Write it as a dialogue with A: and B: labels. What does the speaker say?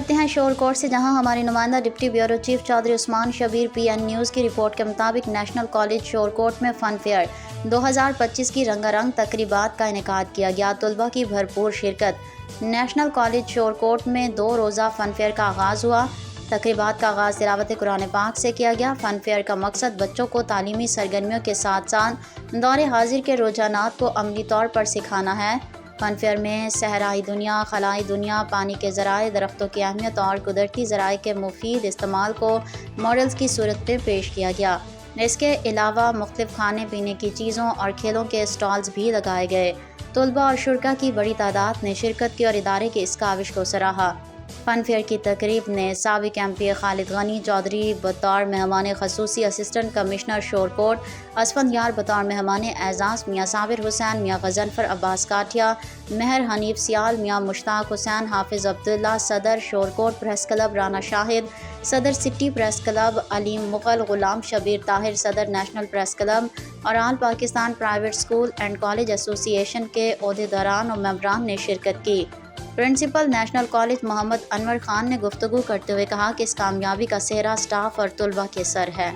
A: بڑھتے ہیں شور کوٹ سے، جہاں ہمارے نمائندہ ڈپٹی بیورو چیف چودھری عثمان شبیر پی این نیوز کی رپورٹ کے مطابق نیشنل کالج شور کوٹ میں فن فیئر 2025 کی رنگا رنگ تقریبات کا انعقاد کیا گیا۔ طلباء کی بھرپور شرکت۔ نیشنل کالج شور کوٹ میں 2 روزہ فن فیئر کا آغاز ہوا۔ تقریبات کا آغاز تلاوت قرآن پاک سے کیا گیا۔ فن فیئر کا مقصد بچوں کو تعلیمی سرگرمیوں کے ساتھ ساتھ دور حاضر کے رجحانات کو عملی طور پر سکھانا ہے۔ فن فیئر میں صحرائی دنیا، خلائی دنیا، پانی کے ذرائع، درختوں کی اہمیت اور قدرتی ذرائع کے مفید استعمال کو ماڈلز کی صورت میں پیش کیا گیا۔ اس کے علاوہ مختلف کھانے پینے کی چیزوں اور کھیلوں کے اسٹالز بھی لگائے گئے۔ طلباء اور شرکاء کی بڑی تعداد نے شرکت کی اور ادارے کی اس کاوش کو سراہا۔ فن فیئر کی تقریب میں سابق ایم پی خالد غنی چودھری بطور مہمان خصوصی، اسسٹنٹ کمشنر شور کوٹ اسفندیار بطور مہمان اعزاز، میاں صابر حسین، میاں غضنفر عباس کاٹھیا، مہر حنیف سیال، میاں مشتاق حسین، حافظ عبداللہ، صدر Shorkot press club Rana Shahid, صدر city press club Aleem Mughal, Ghulam Shabbir Tahir, صدر نیشنل پریس کلب اور all Pakistan private school and college association کے عہدیداران اور ممبران نے شرکت کی۔ Principal national college Muhammad Anwar Khan نے گفتگو کرتے ہوئے کہا کہ اس کامیابی کا سہرا اسٹاف اور طلباء کے سر ہے۔